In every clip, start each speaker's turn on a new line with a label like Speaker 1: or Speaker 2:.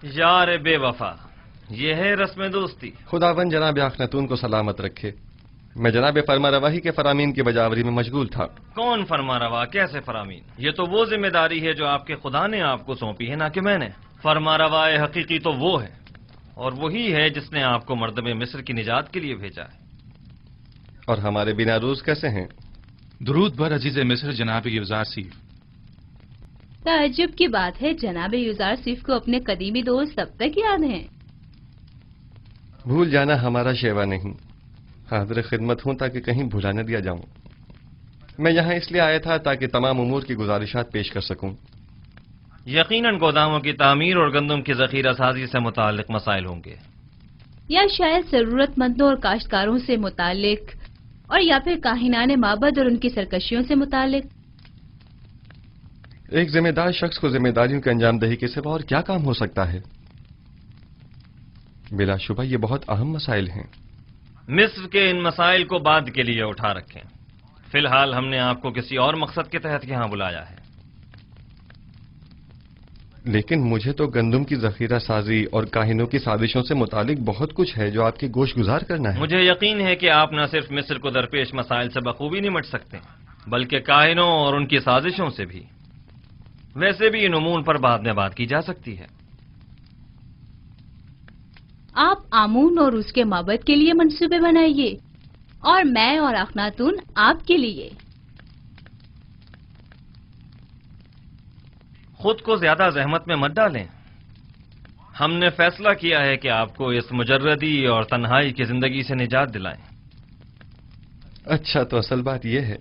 Speaker 1: यार बेवफा, ये है रस्म दोस्ती।
Speaker 2: खुदावन जनाब अखनतून को सलामत रखे। मैं जनाब फरमा रवाही के फरामीन की बजावरी में मशगूल था।
Speaker 1: कौन फरमा रवा, कैसे फरामीन? ये तो वो जिम्मेदारी है जो आपके खुदा ने आपको सौंपी है, ना कि मैंने। फरमा रवाए हकीकी तो वो है, और वही है जिसने आपको मर्दब मिस्र की निजात के लिए भेजा है।
Speaker 2: और हमारे बिना रूज कैसे हैं?
Speaker 3: दुरूद बर अजीज मिस्र जनाब यूजार सीफ।
Speaker 4: ताज्जुब की बात है, जनाब यूजार सीफ को अपने कदीमी दोस्त अब तक याद हैं।
Speaker 2: भूल जाना हमारा शेवा नहीं, हाजिर खिदमत हूं ताकि कहीं भुला न दिया जाऊं। मैं यहाँ इसलिए आया था ताकि तमाम उमूर की गुजारिशात पेश कर सकूं।
Speaker 1: यकीनन गोदामों की तामीर और गंदम की जखीरा साजी से मुताल्लिक मसाइल होंगे,
Speaker 4: या शायद जरूरतमंदों और काश्तकारों से मुतालिक, और या फिर काहिनाने माबद और उनकी सरकशियों से मुतालिक।
Speaker 2: एक जिम्मेदार शख्स को जिम्मेदारियों की अंजामदही के सिवा और क्या काम हो सकता है? बिलाशुबा ये बहुत अहम मसाइल हैं।
Speaker 1: मिस्र के इन मसाइल को बाद के लिए उठा रखें। फिलहाल हमने आपको किसी और मकसद के तहत यहाँ बुलाया है।
Speaker 2: लेकिन मुझे तो गंदम की जखीरा साजी और काहिनों की साजिशों से मुतालिक बहुत कुछ है जो आपकी गोश गुजार करना है।
Speaker 1: मुझे यकीन है कि आप न सिर्फ मिस्र को दरपेश मसाइल से बखूबी निमट सकते, बल्कि काहिनों और उनकी साजिशों से भी। वैसे भी इन उमून पर बाद में बात की जा सकती है।
Speaker 4: आप आमून और उसके माबद के लिए मंसूबे बनाइए, और मैं और अखनातून आपके लिए।
Speaker 1: खुद को ज्यादा जहमत में मत डालें। हमने फैसला किया है कि आपको इस मुजर्रदी और तन्हाई की जिंदगी से निजात दिलाएं।
Speaker 2: अच्छा, तो असल बात यह है,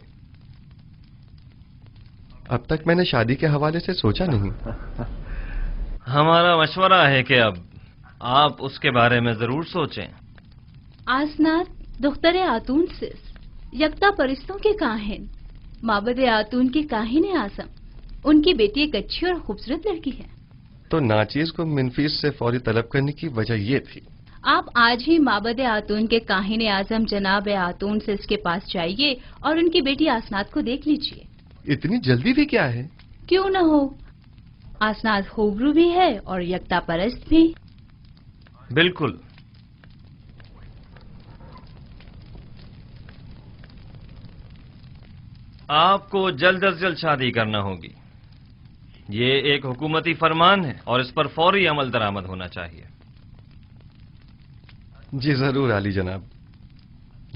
Speaker 2: अब तक मैंने शादी के हवाले से सोचा नहीं।
Speaker 1: हमारा मशवरा है कि अब आप उसके बारे में जरूर सोचें।
Speaker 4: आसनात दुख्तर आतून सिस, यकता परिस्तों के काहिन, माबद आतून की काहिन आजम। उनकी बेटी एक अच्छी और खूबसूरत लड़की है।
Speaker 2: तो नाचीज को मिनफीस से फौरी तलब करने की वजह ये थी।
Speaker 4: आप आज ही माबद आतून के काहिन आजम जनाब आतून से इसके पास जाइए और उनकी बेटी आसनात को देख लीजिए।
Speaker 2: इतनी जल्दी भी क्या है?
Speaker 4: क्यों न हो, आसनात खूबरू भी है और यकता परस्त भी।
Speaker 1: बिल्कुल। आपको जल्द अज जल्द शादी करना होगी। ये एक हुकूमती फरमान है और इस पर फौरी अमल दरामद होना चाहिए।
Speaker 2: जी जरूर आली जनाब,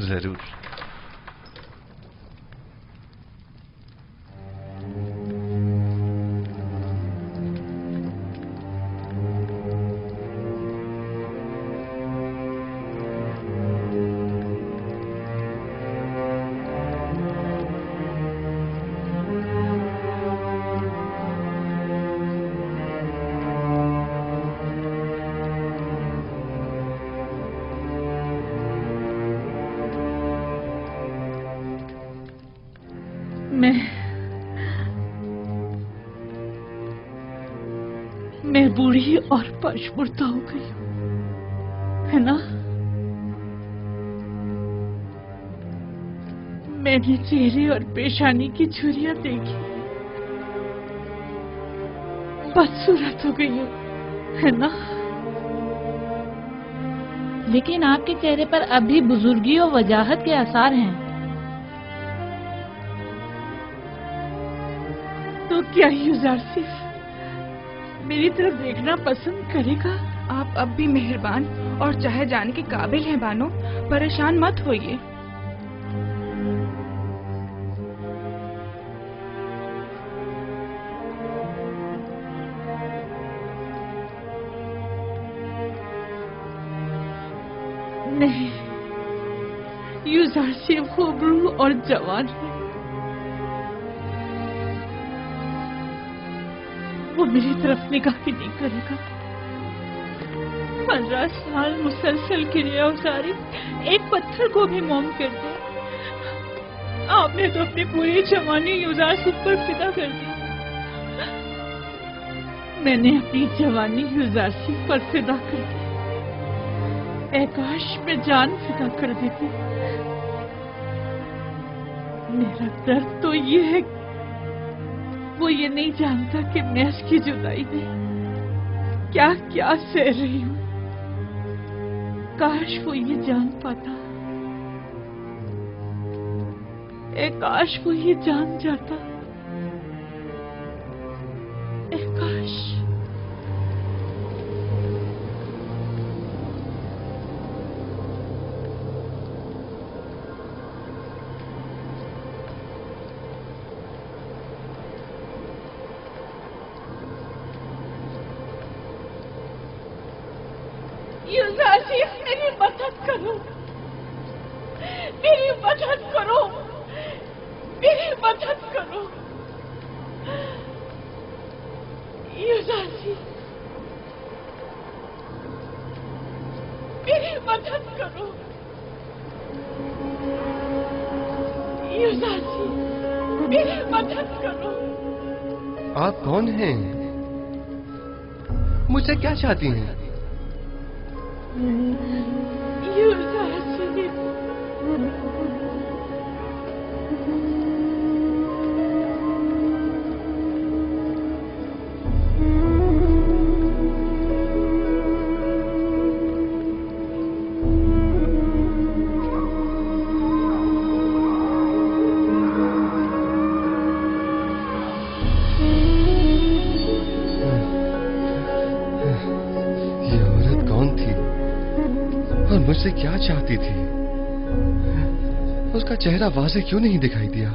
Speaker 2: जरूर।
Speaker 5: मैं बूढ़ी और पशमुर्दा हो गई हूं, है ना? मैंने चेहरे और पेशानी की झुर्रियां देखी, बदसूरत हो गई हूं, है ना?
Speaker 6: लेकिन आपके चेहरे पर अब भी बुजुर्गी और वजाहत के आसार हैं।
Speaker 5: तो क्या यूजारसिफ मेरी तरफ देखना पसंद करेगा?
Speaker 7: आप अब भी मेहरबान और चाहे जाने के काबिल हैं बानो, परेशान मत होइए।
Speaker 5: नहीं, यूजारसिफ खूबरू और जवान है। वो मेरी तरफ निगाह भी नहीं करेगा। 15 साल मुसलसल क्रिया उसारी एक पत्थर को भी मोम कर दिया। आपने तो अपनी पूरी जवानी यूजारसिफ पर फिदा कर दी। मैंने अपनी जवानी यूजारसिफ पर फिदा कर दी। काश में जान फिदा कर देती। मेरा दर्द तो ये है, वो ये नहीं जानता कि मैं इसकी जुदाई में क्या क्या सह रही हूँ। काश वो ये जान पाता, काश वो ये जान जाता, काश। युवराजी, मेरी मदद करो, मेरी मदद करो, मेरी मदद करो। युवराजी, मेरी मदद करो। युवराजी, मेरी मदद करो।
Speaker 2: आप कौन हैं? मुझसे क्या चाहती हैं?
Speaker 5: युवराजी,
Speaker 2: ये औरत कौन थी और मुझसे क्या चाहती थी? उसका चेहरा वाज़ेह क्यों नहीं दिखाई दिया?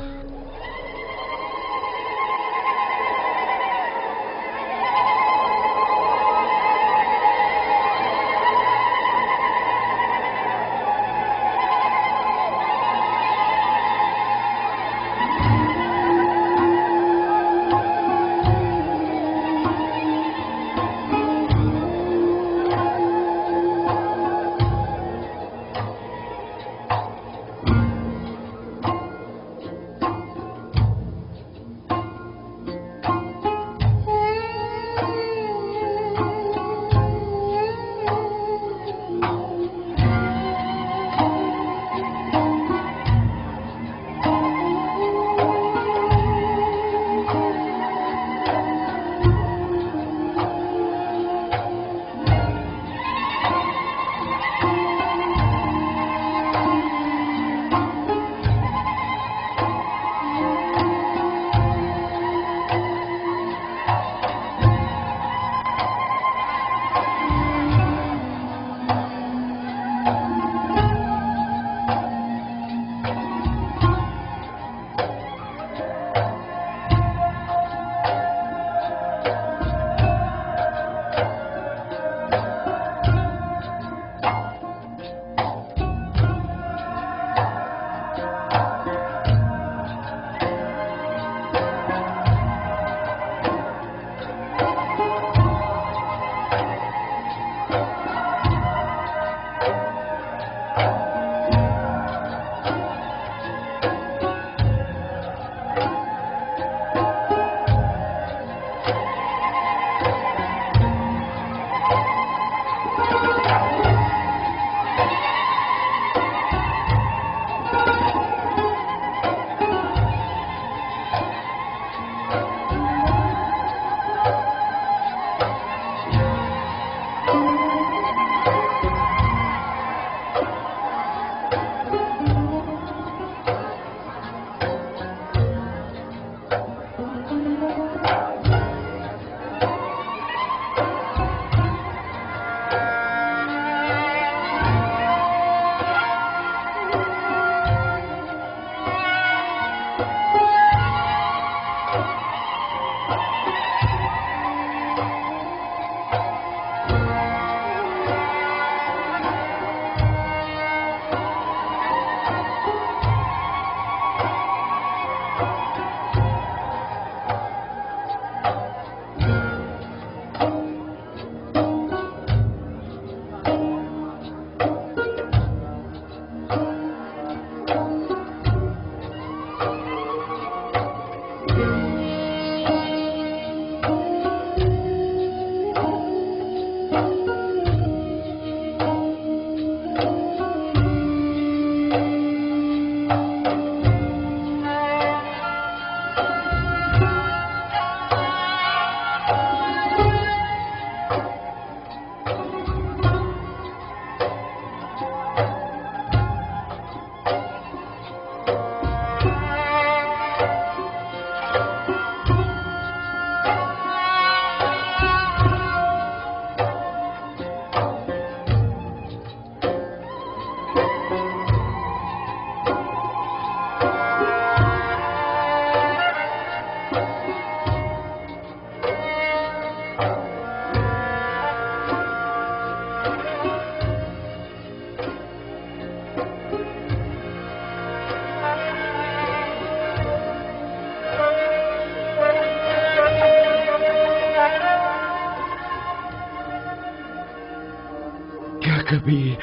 Speaker 8: कभी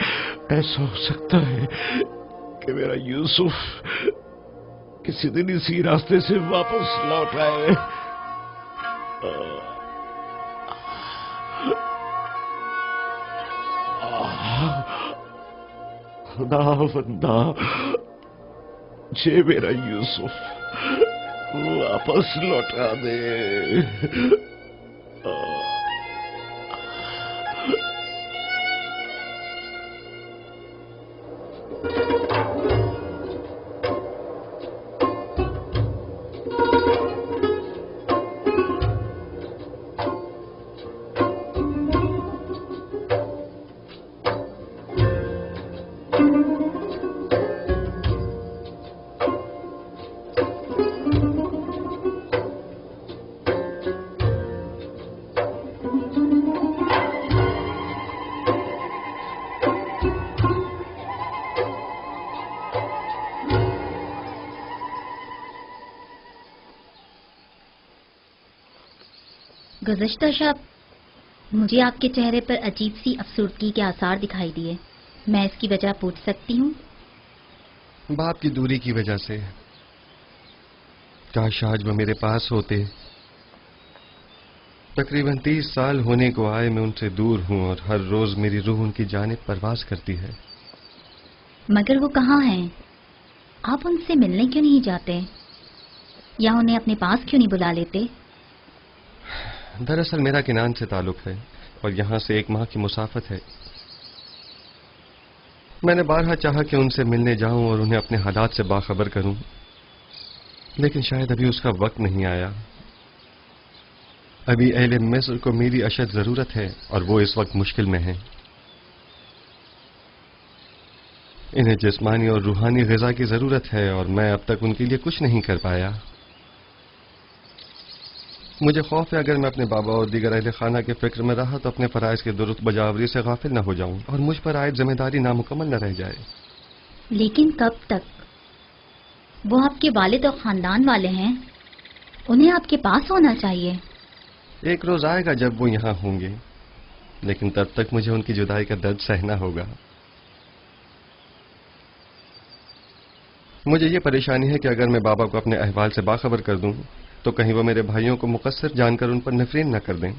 Speaker 8: ऐसा हो सकता है कि मेरा यूसुफ किसी दिन इसी रास्ते से वापस लौट आए। खुदावंदा, जे मेरा यूसुफ वापस लौटा दे।
Speaker 9: गुज़िश्ता शब मुझे आपके चेहरे पर अजीब सी अफसुर्दगी के आसार दिखाई दिए। मैं इसकी वजह पूछ सकती हूँ?
Speaker 2: बाप की दूरी की वजह से। काश आज वो मेरे पास होते। तकरीबन 30 साल होने को आए मैं उनसे दूर हूँ और हर रोज मेरी रूह उनकी जानिब परवाज करती है।
Speaker 9: मगर वो कहाँ हैं? आप उनसे मिलने क्यों नहीं जाते या उन्हें अपने पास क्यों नहीं बुला लेते?
Speaker 2: दरअसल मेरा किनान से ताल्लुक है और यहाँ से 1 माह की मुसाफत है। मैंने बारहा चाहा कि उनसे मिलने जाऊं और उन्हें अपने हालात से बाखबर करूं, लेकिन शायद अभी उसका वक्त नहीं आया। अभी अहले मिस्र को मेरी अशद जरूरत है और वो इस वक्त मुश्किल में हैं। इन्हें जिस्मानी और रूहानी ग़िज़ा की जरूरत है और मैं अब तक उनके लिए कुछ नहीं कर पाया। मुझे खौफ है अगर मैं अपने बाबा और दीगर अहले खाना के फिक्र में रहा तो अपने फराइज के दुरुस्त बजावरी से गाफिल न हो जाऊं और मुझ पर आयद जिम्मेदारी नामुकम्मल न रह जाए।
Speaker 9: लेकिन कब तक? वो आपके वालिद और खानदान वाले हैं, उन्हें आपके पास होना चाहिए।
Speaker 2: एक रोज आएगा जब वो यहाँ होंगे, लेकिन तब तक मुझे उनकी जुदाई का दर्द सहना होगा। मुझे ये परेशानी है कि अगर मैं बाबा को अपने अहवाल से बाखबर कर दूं तो कहीं वो मेरे भाइयों को मुकस्सिर जानकर उन पर नफरीन न कर दें,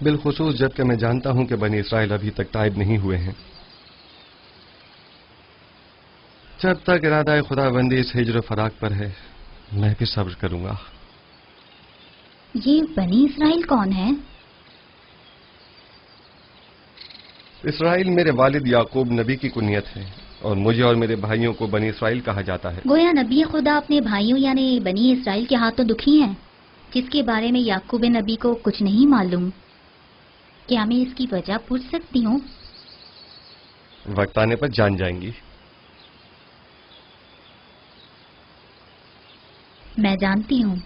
Speaker 2: बिलखुसूस जबकि मैं जानता हूं कि बनी इसराइल अभी तक ताइब नहीं हुए हैं। जब तक इरादा खुदाबंदी इस हिज्र फराक पर है मैं भी सब्र करूंगा।
Speaker 9: ये बनी इसराइल कौन है?
Speaker 2: इसराइल मेरे वालिद याकूब नबी की कुनियत है और मुझे और मेरे भाइयों को बनी इसराइल कहा जाता है।
Speaker 9: गोया नबी खुदा अपने भाइयों यानी बनी इसराइल के हाथों दुखी हैं, जिसके बारे में याकूब नबी को कुछ नहीं मालूम। क्या मैं इसकी वजह पूछ सकती हूँ?
Speaker 2: वक्त आने पर जान जाएंगी।
Speaker 9: मैं जानती हूँ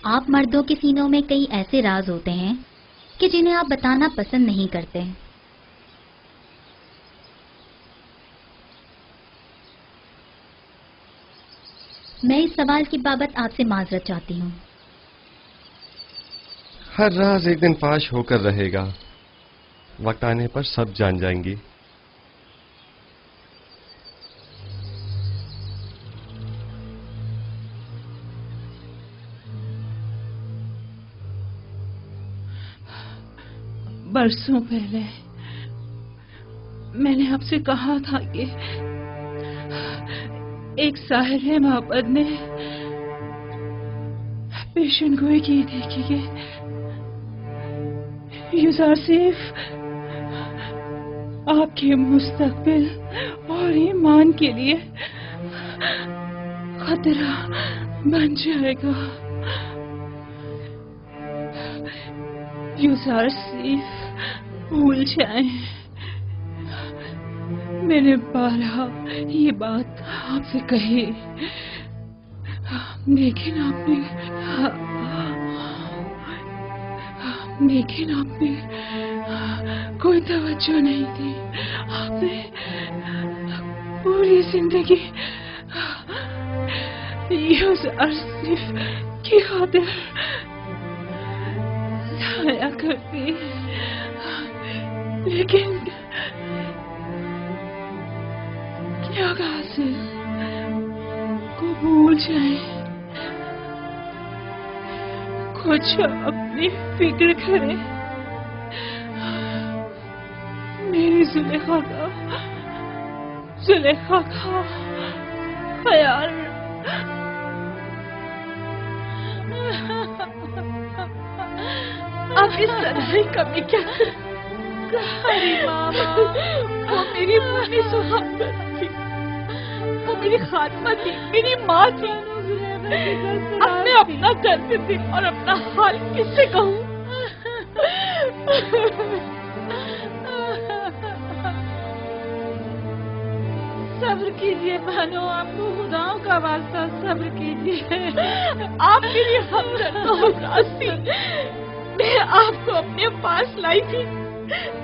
Speaker 9: आप मर्दों के सीनों में कई ऐसे राज होते हैं कि जिन्हें आप बताना पसंद नहीं करते। मैं इस सवाल की बाबत आपसे माजरत चाहती हूँ।
Speaker 2: हर राज एक दिन फाश होकर रहेगा, वक्त आने पर सब जान जाएंगी।
Speaker 5: बरसों पहले मैंने आपसे कहा था कि एक साहिर मोहब्बत ने पेशन गोई की थी कि यूसुफ आपके मुस्तकबिल और ईमान के लिए खतरा बन जाएगा। यूसुफ भूल जाए। मैंने बारहा ये बात आपसे कही, लेकिन आपने कोई तवज्जो नहीं दी। आपने पूरी जिंदगी यूसुफ की खातिर जाया करती। लेकिन क्या कासिर को भूल जाए, कुछ अपनी फिक्र करे, मेरी जुलेखा का ख्याल। अब इस लड़ाई का भी क्या अरे मामा, वो मेरी मुन्नी सुहागन थी, वो मेरी खात्मा थी, मेरी माँ थी। अब मैं अपना करती थी और अपना हाल किससे कहूँ?
Speaker 6: सब्र कीजिए बहनों, आपको खुदाओं का वास्ता सब्र कीजिए।
Speaker 5: आप मेरी हमदर्द थी, मैं आपको अपने पास लाई थी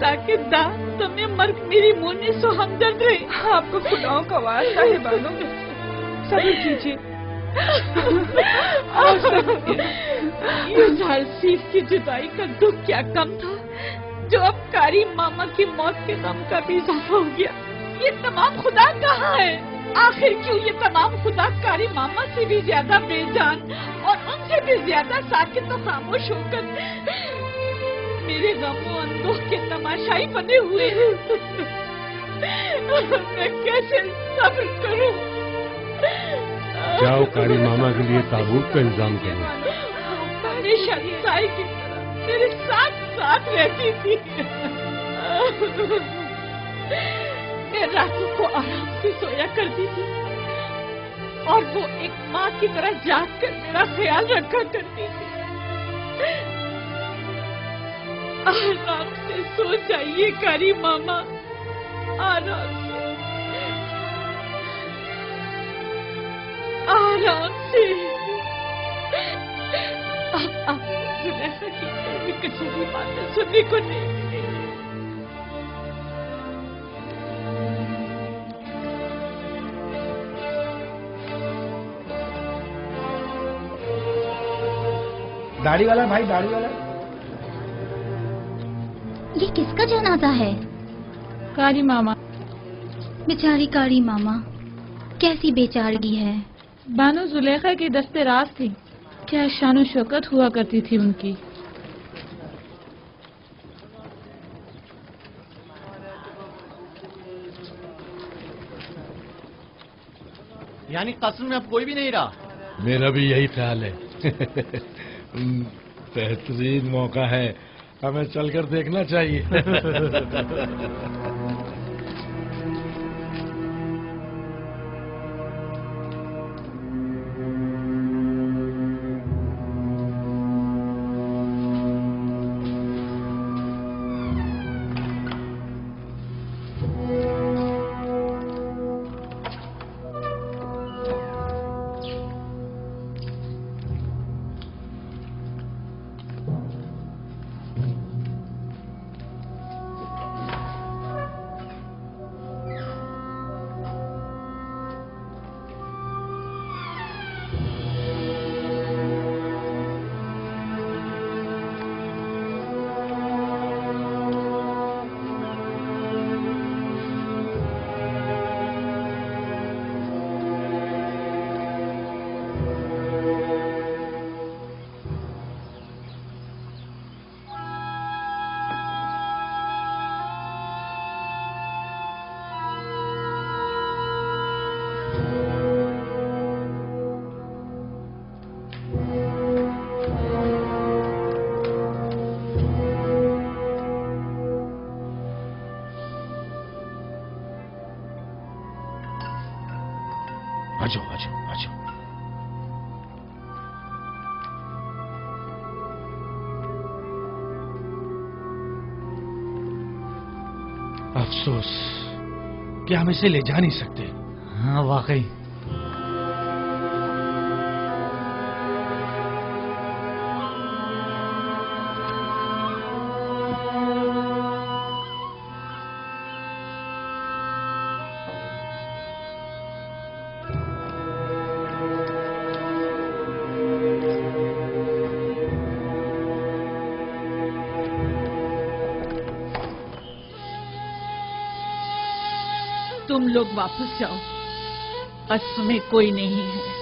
Speaker 5: ताकि दांत में मर्ग मेरी मुन्नी सो हमदर्द रहे।
Speaker 7: आपको खुदाओं का वास्ता है बानो, सब्र कीजिए।
Speaker 5: ये सीफ की जुदाई का दुख क्या कम था जो अब कारी मामा की मौत के गम का भी इजाफा हो गया। ये तमाम खुदा कहाँ है? आखिर क्यों ये तमाम खुदा कारी मामा से भी ज्यादा बेजान और उनसे भी ज्यादा साकित तो खामोश होकर मेरे गमों अंदोह के तमाशाई बने हुए हैं। मैं कैसे सब्र करूं?
Speaker 8: जाओ कारी मामा के लिए ताबूत का इंतजाम करो।
Speaker 5: हमेशा साई की तरह मेरे साथ साथ रहती थी। मैं रातों को आराम से सोया करती थी और वो एक माँ की तरह जाग कर मेरा ख्याल रखा करती थी। आराम से सो जाइए कारी मामा, आराम से, आराम से। अब जुलेखा की कभी किसी भी बातें सुनने को नहीं मिलेगी।
Speaker 10: दाढ़ी वाला भाई, दाढ़ी वाला।
Speaker 9: ये किसका जनाजा है?
Speaker 6: कारी मामा।
Speaker 9: बेचारी कारी मामा, कैसी बेचारगी है।
Speaker 6: बानो जुलेखा की दस्ते राज थी, क्या शान शौकत हुआ करती थी उनकी।
Speaker 10: यानी कस्म में अब कोई भी नहीं रहा?
Speaker 8: मेरा भी यही ख्याल है। बेहतरीन मौका है, हमें चलकर देखना चाहिए। आजो आजो आजो। अफसोस कि हम इसे ले जा नहीं सकते।
Speaker 10: हाँ वाकई।
Speaker 5: तुम लोग वापस जाओ, कस्र में कोई नहीं है।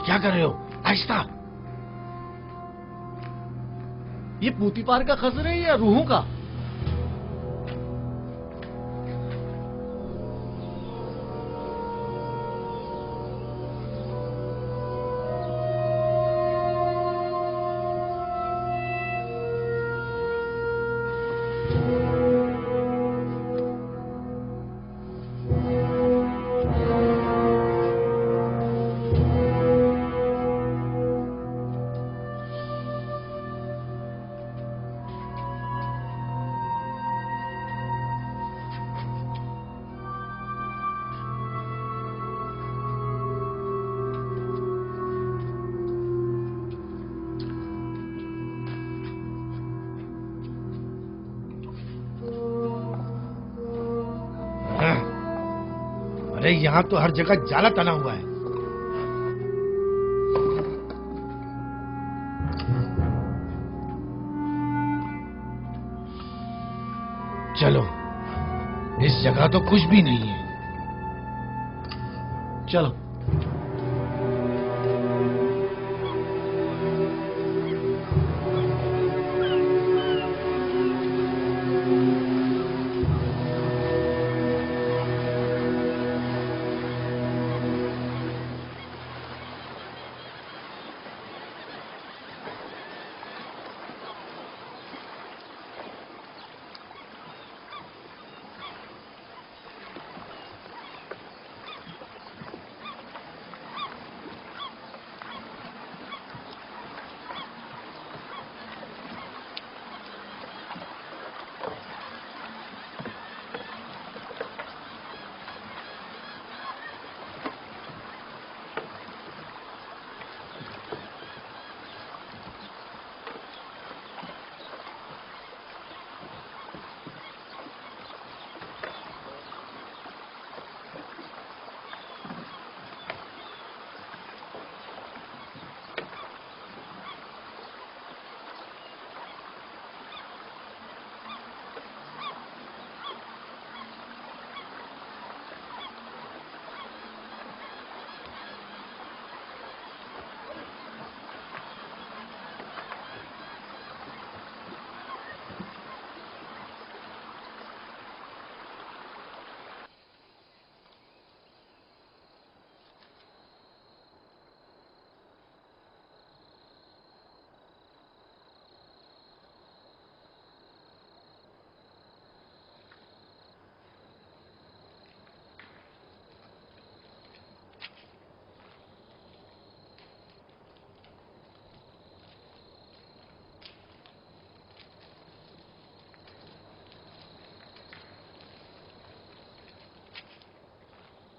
Speaker 8: क्या कर रहे हो? आहिस्ता।
Speaker 10: ये पूतीपार का खजर है या रूहों का?
Speaker 8: अरे यहाँ तो हर जगह जाला तना हुआ है। चलो, इस जगह तो कुछ भी नहीं है।
Speaker 10: चलो।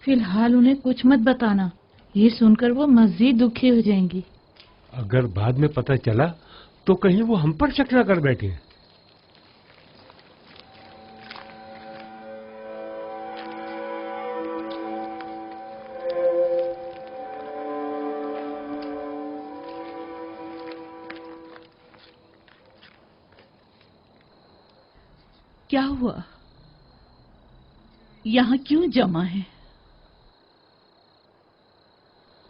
Speaker 6: फिलहाल उन्हें कुछ मत बताना, ये सुनकर वो मजीद दुखी हो जाएंगी।
Speaker 11: अगर बाद में पता चला तो कहीं वो हम पर शक न कर बैठे।
Speaker 5: क्या हुआ? यहाँ क्यों जमा है?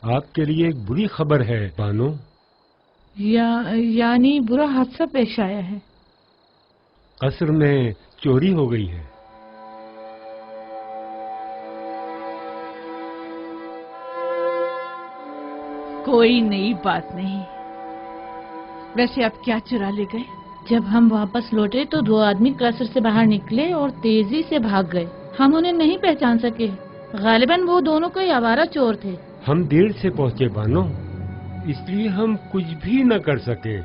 Speaker 11: आपके लिए एक बुरी खबर है बानो।
Speaker 6: यानी बुरा हादसा पेश आया है।
Speaker 11: कसर में चोरी हो गई है।
Speaker 5: कोई नई बात नहीं। वैसे आप क्या चुरा ले गए?
Speaker 6: जब हम वापस लौटे तो 2 आदमी कसर से बाहर निकले और तेजी से भाग गए। हम उन्हें नहीं पहचान सके। गालिबन वो दोनों कोई आवारा चोर थे।
Speaker 11: हम देर से पहुंचे बानो, इसलिए हम कुछ भी न कर सके।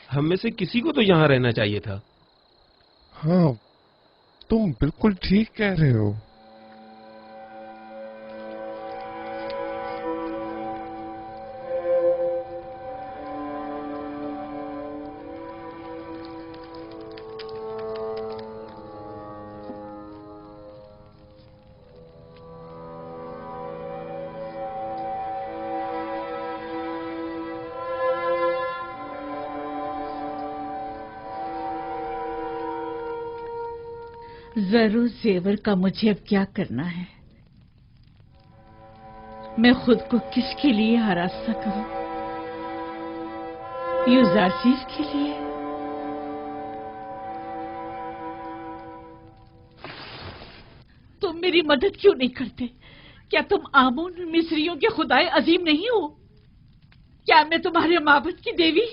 Speaker 12: हम में से किसी को तो यहाँ रहना चाहिए था।
Speaker 2: हाँ, तुम बिल्कुल ठीक कह रहे हो।
Speaker 5: जरूर जेवर का मुझे अब क्या करना है। मैं खुद को किसके लिए आरास्ता करूं? यूजारसीस के लिए? तुम मेरी मदद क्यों नहीं करते? क्या तुम आमून मिस्रियों के खुदाए अजीम नहीं हो? क्या मैं तुम्हारे माबद की देवी,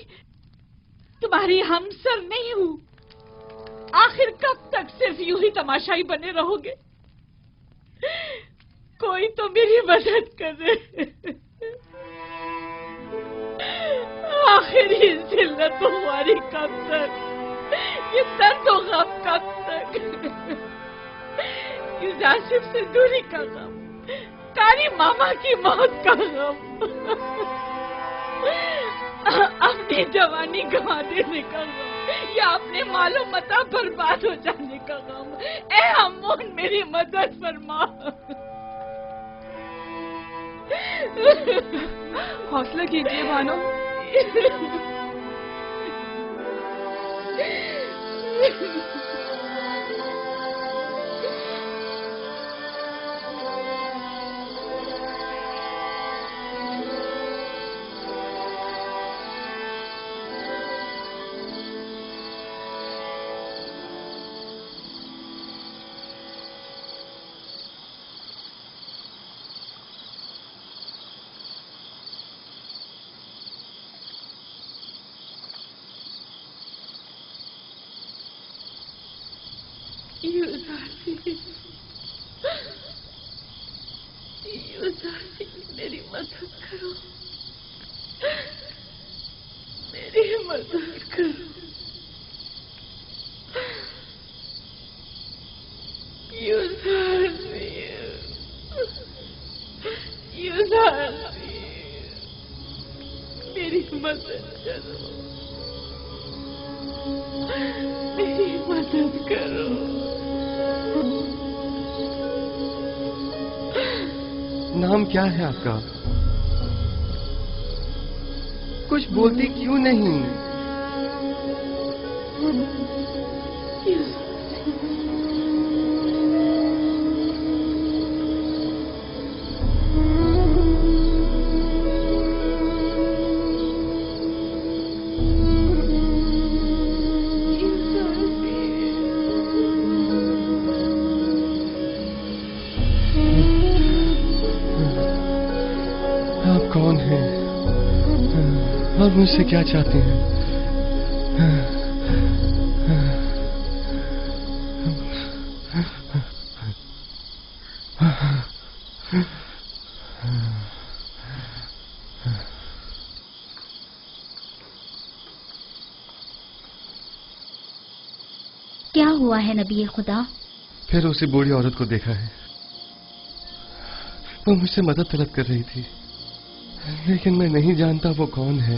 Speaker 5: तुम्हारी हमसर नहीं हूं? आखिर कब तक सिर्फ यूं ही तमाशाई बने रहोगे? कोई तो मेरी मदद करे। आखिर ये जिल्लत हमारी कब तक, ये दर्द और गम कब तक? यूजासिफ से दूरी का गम, कारी मामा की मौत का गम, अपनी जवानी गंवा देने का गम, या अपने मालो मता बर्बाद हो जाने का गम। ए अम्मोन, मेरी मदद फरमा।
Speaker 7: हौसला कीजिए बानो।
Speaker 5: मेरी मदद करो, मेरी मदद करो। मेरी मदद करो, मेरी मदद करो।
Speaker 2: नाम क्या है आपका? कुछ बोलती क्यों नहीं? आप कौन हैं और मुझसे क्या चाहते हैं?
Speaker 9: क्या हुआ है नबी खुदा?
Speaker 2: फिर उसी बूढ़ी औरत को देखा है। वो मुझसे मदद तलब कर रही थी, लेकिन मैं नहीं जानता वो कौन है।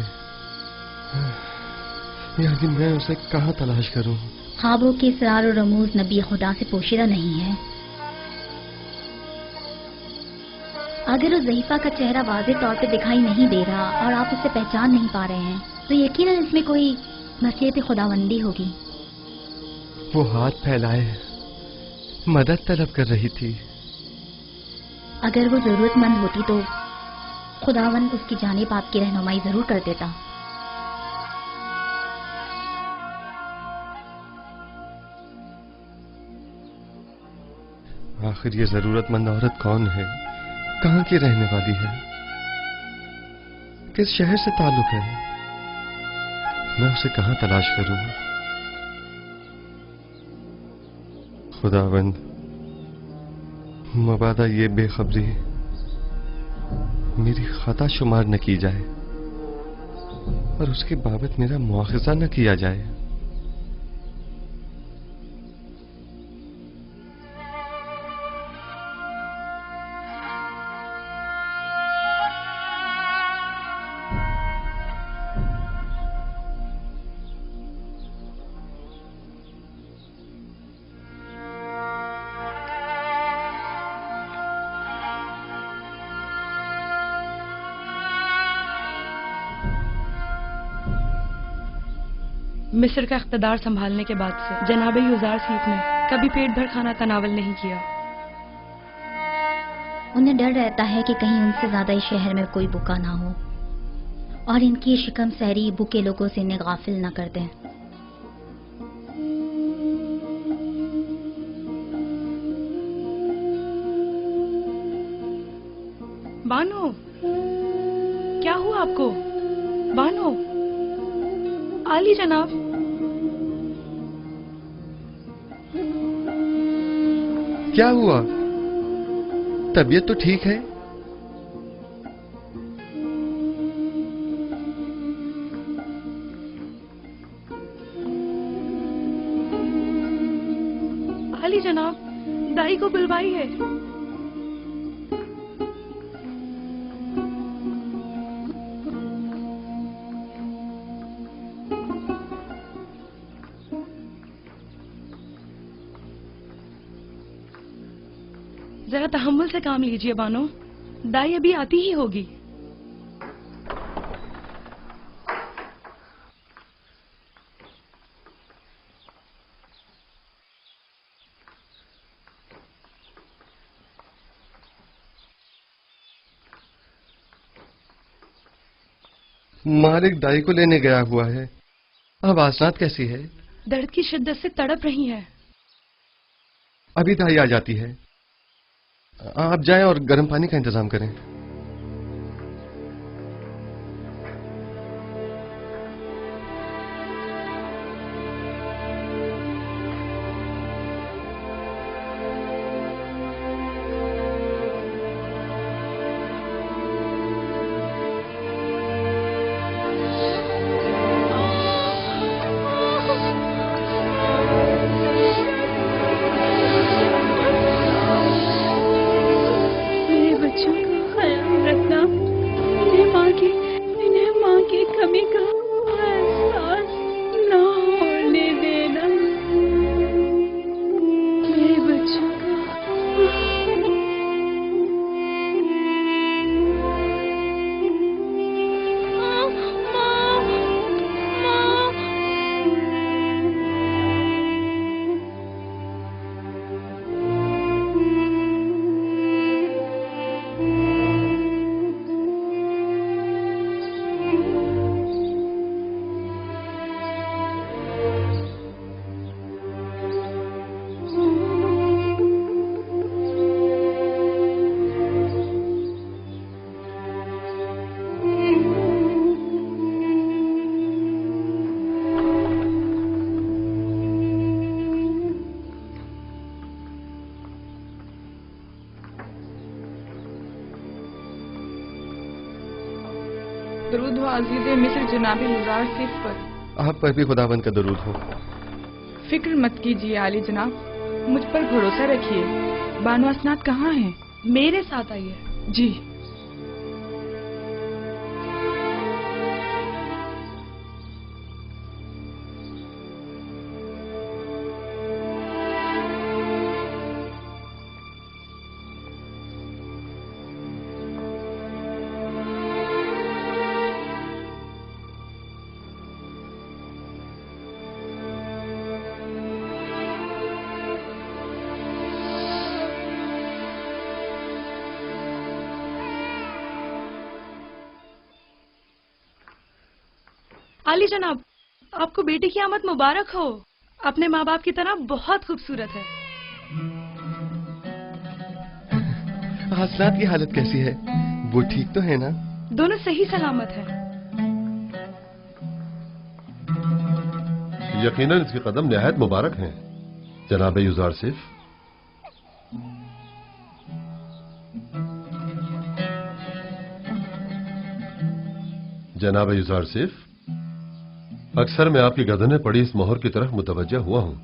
Speaker 2: यानी मैं उसे कहाँ तलाश करूं?
Speaker 9: ख्वाबों के इसरार और रमूज नबी खुदा से पोशीदा नहीं है। अगर उस ज़हीफा का चेहरा वाज़ेह तौर पे दिखाई नहीं दे रहा और आप उसे पहचान नहीं पा रहे हैं, तो यकीनन इसमें कोई नसीहत खुदावंदी होगी।
Speaker 2: वो हाथ फैलाए मदद तलब कर रही थी।
Speaker 9: अगर वो जरूरतमंद होती तो खुदावन उसकी जानिब आपकी रहनुमाई जरूर कर देता।
Speaker 2: आखिर ये जरूरतमंद औरत कौन है, कहाँ की रहने वाली है, किस शहर से ताल्लुक है? मैं उसे कहाँ तलाश करूं? खुदावंद, मबादा ये बेखबरी मेरी खता शुमार न की जाए और उसके बाबत मेरा मुआखजा न किया जाए।
Speaker 7: मिस्र का इख्तदार संभालने के बाद से जनाब युजार सीफ ने कभी पेट भर खाना तनावल नहीं किया।
Speaker 9: उन्हें डर रहता है कि कहीं उनसे ज्यादा इस शहर में कोई भूखा ना हो और इनकी शिकम सहरी भूखे लोगों से इन्हें गाफिल न कर दें।
Speaker 7: बानो, क्या हुआ आपको? बानो, आली जनाब।
Speaker 2: क्या हुआ? तबीयत तो ठीक है?
Speaker 7: आली जनाब, दाई को बुलवाई है। जरा तहम्मुल से काम लीजिए बानो, दाई अभी आती ही होगी।
Speaker 2: मालिक दाई को लेने गया हुआ है। अब आसनात कैसी है?
Speaker 7: दर्द की शिद्दत से तड़प रही है।
Speaker 2: अभी दाई आ जाती है। आप जाएं और गर्म पानी का इंतजाम करें।
Speaker 7: दरूद व अज़ीज़े मिस्र जनाब युजार सीफ पर।
Speaker 2: आप पर भी खुदावंद का दरूद हो।
Speaker 7: फिक्र मत कीजिए आली जनाब, मुझ पर भरोसा रखिए। बानो असनाद कहाँ हैं? मेरे साथ आइए। जी। आली जनाब, आपको बेटी की आमद मुबारक हो। अपने माँ बाप की तरह बहुत खूबसूरत है।
Speaker 2: हासनात की हालत कैसी है? वो ठीक तो है ना?
Speaker 7: दोनों सही सलामत है।
Speaker 13: यकीनन इसके कदम निहायत मुबारक हैं, जनाब युजारसिफ। जनाब युजारसिफ, अक्सर मैं आपकी गर्दन में पड़ी इस मोहर की तरफ मुतवज्जा हुआ हूं,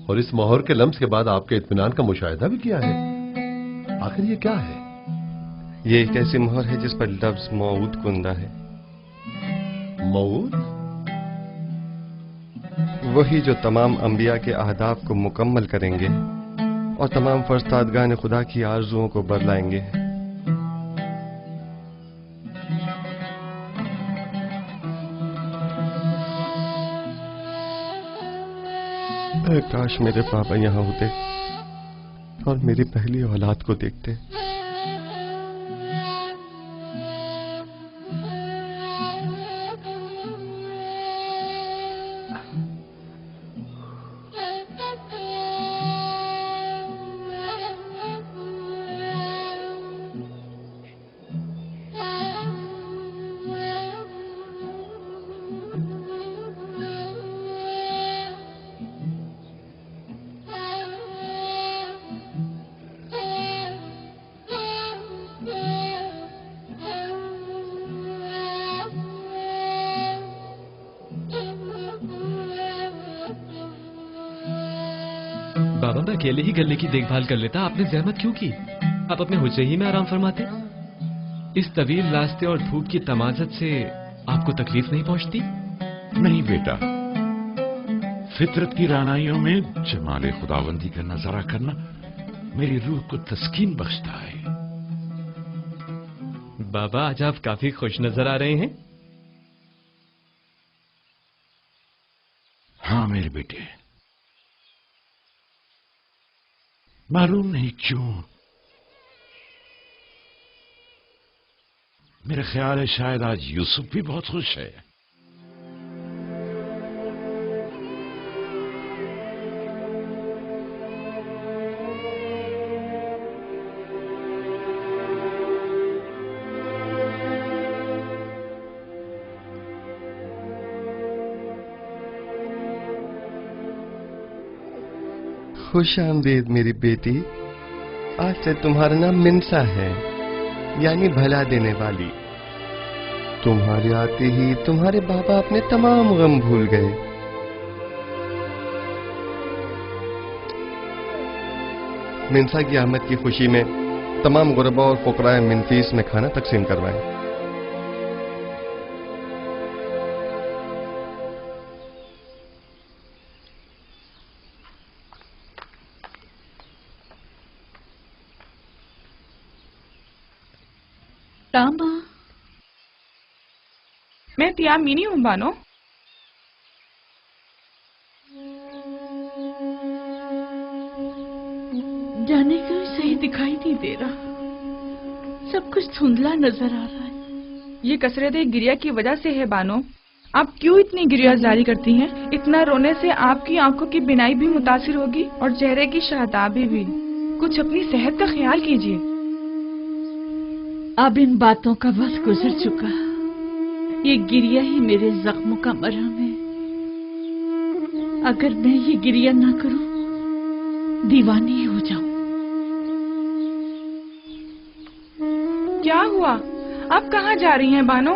Speaker 13: और इस मोहर के लम्स के बाद आपके इत्मीनान का मुशाहिदा भी किया है। आखिर ये क्या है?
Speaker 2: ये एक ऐसी मोहर है जिस पर लफ्ज मौऊद कुंदा है।
Speaker 13: मौऊद?
Speaker 2: वही जो तमाम अंबिया के अहदाफ को मुकम्मल करेंगे और तमाम फरस्तादगान खुदा की आरजुओं को बरलाएंगे। काश मेरे पापा यहाँ होते और मेरी पहली औलाद को देखते।
Speaker 14: बाबा, मैं अकेले ही गले की देखभाल कर लेता, आपने जहमत क्यों की? आप अपने हुज्जे ही में आराम फरमाते। इस तवील रास्ते और धूप की तमाजत से आपको तकलीफ नहीं पहुंचती?
Speaker 8: नहीं बेटा, फितरत की रानाइयों में जमाले खुदाबंदी का नजारा करना मेरी रूह को तस्कीन बख्शता है।
Speaker 14: बाबा, आज आप काफी खुश नजर आ रहे हैं।
Speaker 8: हाँ मेरे बेटे, मालूम नहीं क्यों मेरा ख्याल है शायद आज यूसुफ भी बहुत खुश है।
Speaker 2: खुश आमदीद मेरी बेटी। आज से तुम्हारा नाम मिन्सा है, यानी भला देने वाली। तुम्हारे आते ही तुम्हारे बाबा अपने तमाम गम भूल गए। मिन्सा की आमद की खुशी में तमाम गुरबा और फुकराए मिनफीस में खाना तकसीम करवाएं।
Speaker 7: तामा, मैं तियामीनी हूँ बानो।
Speaker 6: जाने क्यों सही दिखाई नहीं दे रहा, सब कुछ धुंधला नजर आ रहा है।
Speaker 7: ये कसरत गिरिया की वजह से है बानो। आप क्यों इतनी गिरिया जारी करती हैं? इतना रोने से आपकी आंखों की बिनाई भी मुतासिर होगी और चेहरे की शादाबी भी। कुछ अपनी सेहत का ख्याल कीजिए।
Speaker 6: अब इन बातों का वक्त गुजर चुका, ये गिरिया ही मेरे जख्मों का मरहम है। अगर मैं ये गिरिया ना करूं, दीवानी हो जाऊं।
Speaker 7: क्या हुआ? आप कहाँ जा रही हैं बानो?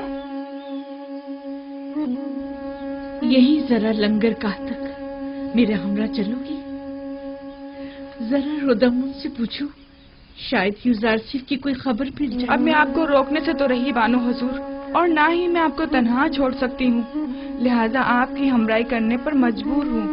Speaker 6: यही जरा लंगरगाह तक मेरे हमरा चलोगी? जरा रुदमुन से पूछो, शायद युजारसिफ की कोई खबर मिल जाए।
Speaker 7: अब मैं आपको रोकने से तो रही बानो हुजूर, और ना ही मैं आपको तन्हा छोड़ सकती हूँ, लिहाजा आपकी हमराही करने पर मजबूर हूँ।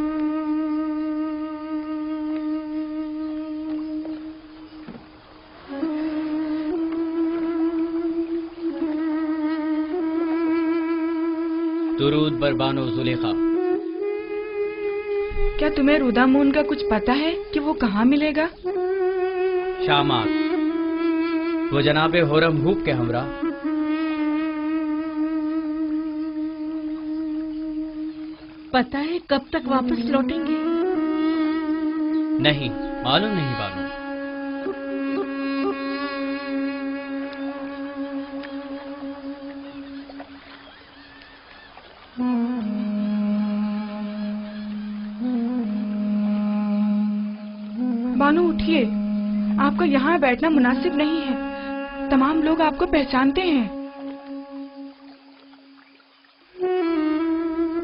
Speaker 10: दुरूद बर बानो जुलेखा।
Speaker 7: क्या तुम्हें रुदामून का कुछ पता है कि वो कहाँ मिलेगा?
Speaker 10: शामात, वो जनाबे होरम हूब के हमरा।
Speaker 6: पता है कब तक वापस लौटेंगे?
Speaker 10: नहीं, मालूम नहीं बानो।
Speaker 7: बानो उठिए, आपका यहाँ बैठना मुनासिब नहीं है। तमाम लोग आपको पहचानते हैं।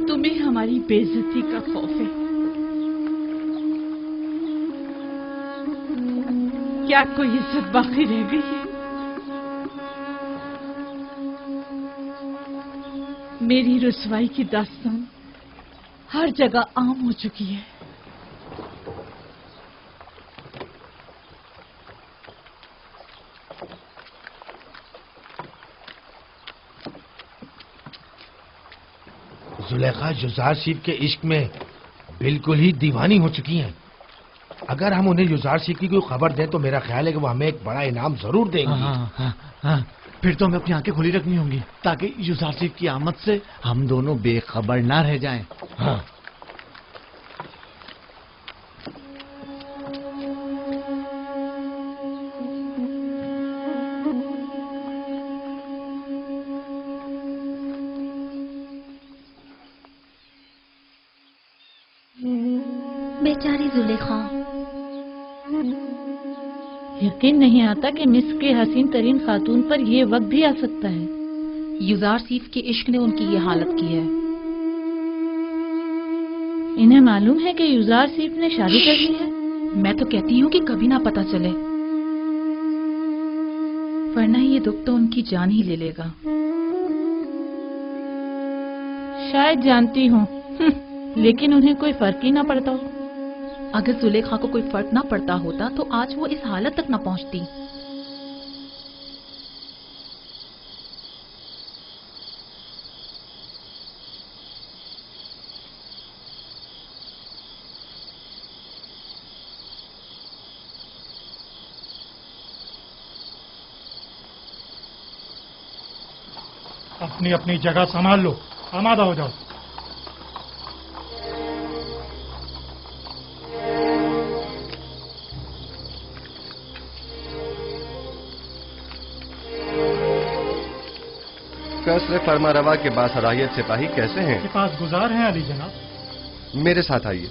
Speaker 6: तुम्हें हमारी बेइज्जती का खौफ है? क्या कोई इज्जत बाकी रह गई है? मेरी रुसवाई की दास्तान हर जगह आम हो चुकी है।
Speaker 15: जुलेखा युजारशीफ के इश्क में बिल्कुल ही दीवानी हो चुकी हैं। अगर हम उन्हें युजारशीफ की कोई खबर दें तो मेरा ख्याल है कि वो हमें एक बड़ा इनाम जरूर देंगे।
Speaker 10: हाँ। फिर तो हमें अपनी आंखें खुली रखनी होंगी ताकि युजारशीफ की आमद से हम दोनों बेखबर ना रह जाएं।
Speaker 15: हाँ।
Speaker 9: बेचारी जुलेखा।
Speaker 6: यकीन नहीं आता कि मिस्र के हसीन तरीन खातून पर यह वक्त भी आ सकता है।
Speaker 16: युजारशीफ के इश्क ने उनकी ये हालत की है।
Speaker 6: इन्हें मालूम है कि युजारशीफ ने शादी कर ली है?
Speaker 16: मैं तो कहती हूँ कि कभी ना पता चले, वरना ये दुख तो उनकी जान ही ले लेगा।
Speaker 6: शायद जानती हूँ, लेकिन उन्हें कोई फर्क ही ना पड़ता हो।
Speaker 16: अगर जुलेखा को कोई फर्क ना पड़ता होता तो आज वो इस हालत तक ना पहुंचती।
Speaker 17: अपनी अपनी जगह संभाल लो, आमादा हो जाओ।
Speaker 2: कसर फरमा रवा के बासलाहियत सिपाही कैसे हैं?
Speaker 17: के पास गुजार हैं अली जनाब।
Speaker 2: मेरे साथ आइए।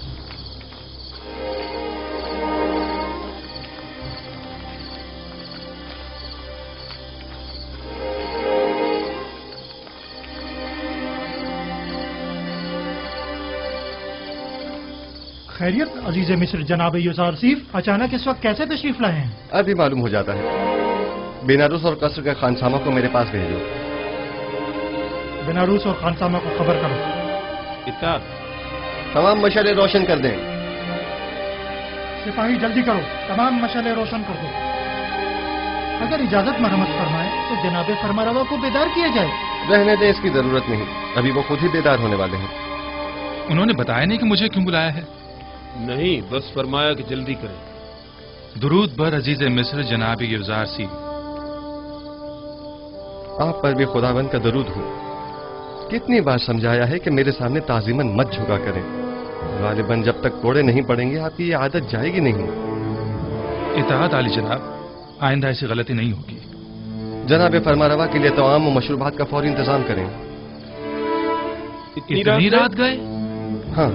Speaker 17: खैरियत अजीज मिस्र जनाब युजारशीफ, अचानक इस वक्त कैसे तशरीफ लाए हैं?
Speaker 2: अभी मालूम हो जाता है। बेनारूस और कसर के खानसामा को मेरे पास भेजो।
Speaker 17: बेनारूस और खानसामा को खबर करो।
Speaker 12: इत्ताद।
Speaker 2: तमाम मशाले रोशन कर दें।
Speaker 17: सिपाही जल्दी करो, तमाम मशाले रोशन कर दो। अगर इजाजत मरम्मत फरमाए तो जनाब फरमारवा को बेदार किया जाए।
Speaker 2: रहने दे, इसकी जरूरत नहीं। अभी वो खुद ही बेदार होने वाले हैं।
Speaker 3: उन्होंने बताया नहीं कि मुझे क्यों बुलाया है?
Speaker 12: नहीं, बस फरमाया कि जल्दी करें।
Speaker 3: दुरूद बर अजीज मिस्र जनाब युजारशीफ।
Speaker 2: आप पर भी खुदावंद का दरूद हो। कितनी बार समझाया है कि मेरे सामने ताजीमन मत झुका करें। गालिबन जब तक कोड़े नहीं पड़ेंगे आपकी ये आदत जाएगी नहीं।
Speaker 3: इताअत आली जनाब, आइंदा ऐसी गलती नहीं होगी।
Speaker 2: जनाब फरमारवा के लिए तमाम मशरूबात का फौरी इंतजाम करें।
Speaker 3: इतनी रात गए?
Speaker 2: हाँ,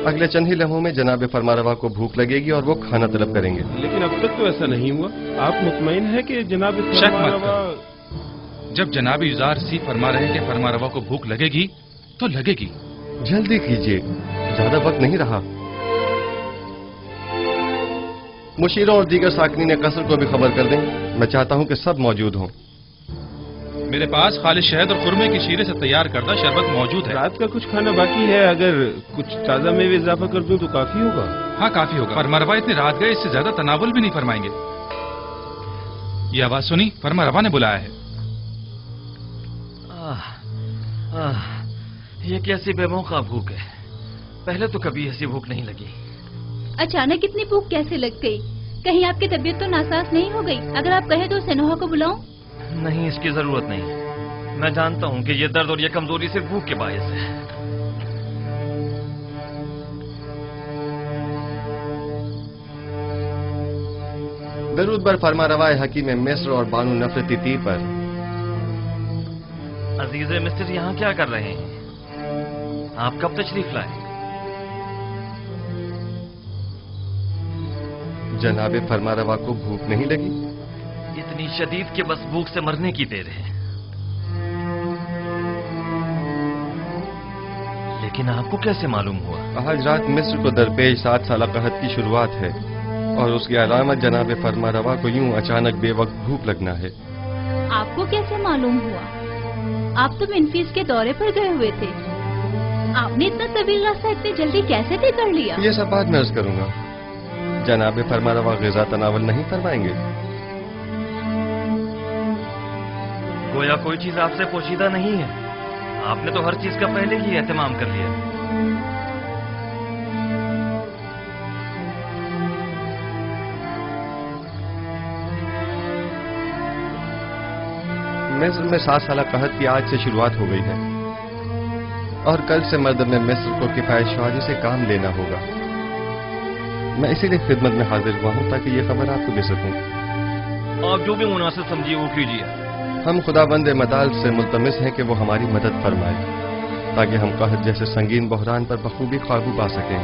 Speaker 2: अगले चंद ही लम्हों में जनाब फरमारवा को भूख लगेगी और वो खाना तलब करेंगे।
Speaker 12: लेकिन अब तक तो ऐसा नहीं हुआ। आप मुतमईन है कि जनाब फरमारवा?
Speaker 3: जब जनाब युजारशीफ फरमा रहे हैं कि फरमारवा को भूख लगेगी तो लगेगी।
Speaker 2: जल्दी कीजिए, ज्यादा वक्त नहीं रहा। मुशीरों और दीगर साकनीन कसर को भी खबर कर दें। मैं चाहता हूं कि सब मौजूद हों।
Speaker 3: मेरे पास खालिश शहद और खुरमे की शीरे से तैयार करदा शरबत मौजूद है।
Speaker 12: रात का कुछ खाना बाकी है, अगर कुछ ताजा मेवे इजाफा कर दूं तो काफी होगा।
Speaker 3: हाँ, काफी होगा। फरमारवा इतनी रात गए, इससे ज्यादा तनावुल भी नहीं फरमाएंगे। ये आवाज सुनी? फरमारवा ने बुलाया है।
Speaker 1: ये कैसी बेमौका भूख है। पहले तो कभी ऐसी भूख नहीं लगी।
Speaker 4: अचानक इतनी भूख कैसे लग गई? कहीं आपकी तबीयत तो नासाज नहीं हो गई? अगर आप कहे तो सनोहा को बुलाऊं?
Speaker 1: नहीं, इसकी जरूरत नहीं। मैं जानता हूँ कि ये दर्द और ये कमजोरी सिर्फ भूख के बायस है।
Speaker 2: दरूद बर फरमा रवाए हकीम मिस्र और बानू नफरती ती पर।
Speaker 1: अजीज मिस्र यहाँ क्या कर रहे हैं? आप कब तशरीफ लाए?
Speaker 2: जनाबे फरमारवा को भूख नहीं लगी?
Speaker 1: इतनी शदीद के बस भूख से मरने की देर है। लेकिन आपको कैसे मालूम हुआ?
Speaker 2: आज रात मिस्र को दरपेश 7 साल कहत की शुरुआत है और उसकी अलामत जनाबे फरमारवा को यूं अचानक बेवक्त भूख लगना है।
Speaker 4: आपको कैसे मालूम हुआ? आप तो मेन्फिस के दौरे पर गए हुए थे। आपने इतना तवील रास्ता इतनी जल्दी कैसे तय कर लिया?
Speaker 2: ये सब बाद में अर्ज करूंगा। जनाबे फरमारवा ग़िज़ा तनावल नहीं फरमाएंगे?
Speaker 1: गोया कोई चीज आपसे पोशीदा नहीं है। आपने तो हर चीज का पहले ही एहतमाम कर लिया।
Speaker 2: मिस्र में 7 साल कहत की आज से शुरुआत हो गई है और कल से मर्द में मिस्र को किफायतशाही से काम लेना होगा। मैं इसीलिए खिदमत में हाजिर हुआ हूँ ताकि ये खबर आपको दे सकूं।
Speaker 1: आप जो भी मुनासिब समझिए वो कीजिए।
Speaker 2: हम खुदाबंद मताल से मुल्तमिस हैं कि वो हमारी मदद फरमाए ताकि हम कहत जैसे संगीन बहरान पर बखूबी काबू पा सकें।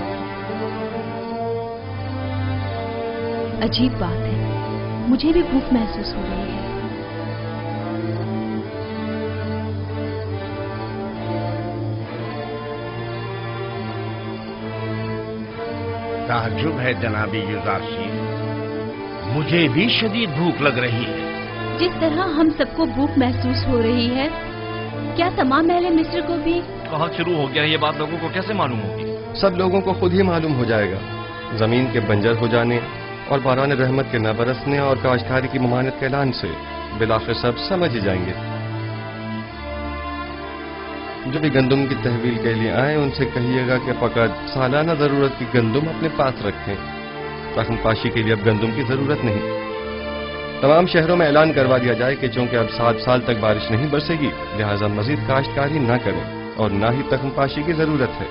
Speaker 4: अजीब बात है, मुझे भी भूख महसूस हो रही है।
Speaker 15: ताज्जुब है जनाबी युज़ारशीफ, मुझे भी शदीद भूख लग रही है।
Speaker 4: जिस तरह हम सबको भूख महसूस हो रही है, क्या तमाम अहले मिस्र को भी?
Speaker 1: कहाँ शुरू हो गया ये बात, लोगों को कैसे मालूम होगी?
Speaker 2: सब लोगों को खुद ही मालूम हो जाएगा। जमीन के बंजर हो जाने और बारान रहमत के न बरसने और काश्तकारी की ममानत के ऐलान से बिलाखिर सब समझ ही जाएंगे। जो भी गंदुम की तहवील के लिए आए उनसे कहिएगा कि फकत सालाना जरूरत की गंदुम अपने पास रखें। रकम पाशी के लिए अब गंदुम की जरूरत नहीं। तमाम शहरों में ऐलान करवा दिया जाए कि चूंकि अब 7 साल तक बारिश नहीं बरसेगी, लिहाजा मजीद काश्तकारी न करें और न ही तख्म पाशी की जरूरत है।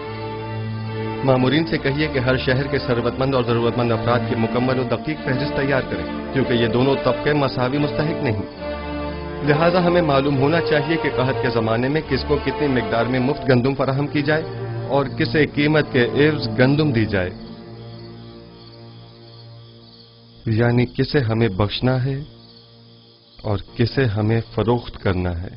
Speaker 2: मामूरीन से कहिए कि हर शहर के सरवतमंद और जरूरतमंद अफराद की मुकम्मल और दकीक फहरिस्त तैयार करें, क्योंकि ये दोनों तबके मसावी मुस्तहिक नहीं। लिहाजा हमें मालूम होना चाहिए कि कहत के जमाने में किसको कितनी मिकदार में मुफ्त गंदुम फराहम की जाए और किसे कीमत के एवज गंदुम दी जाए, यानी किसे हमें बख्शना है और किसे हमें फरोख्त करना है।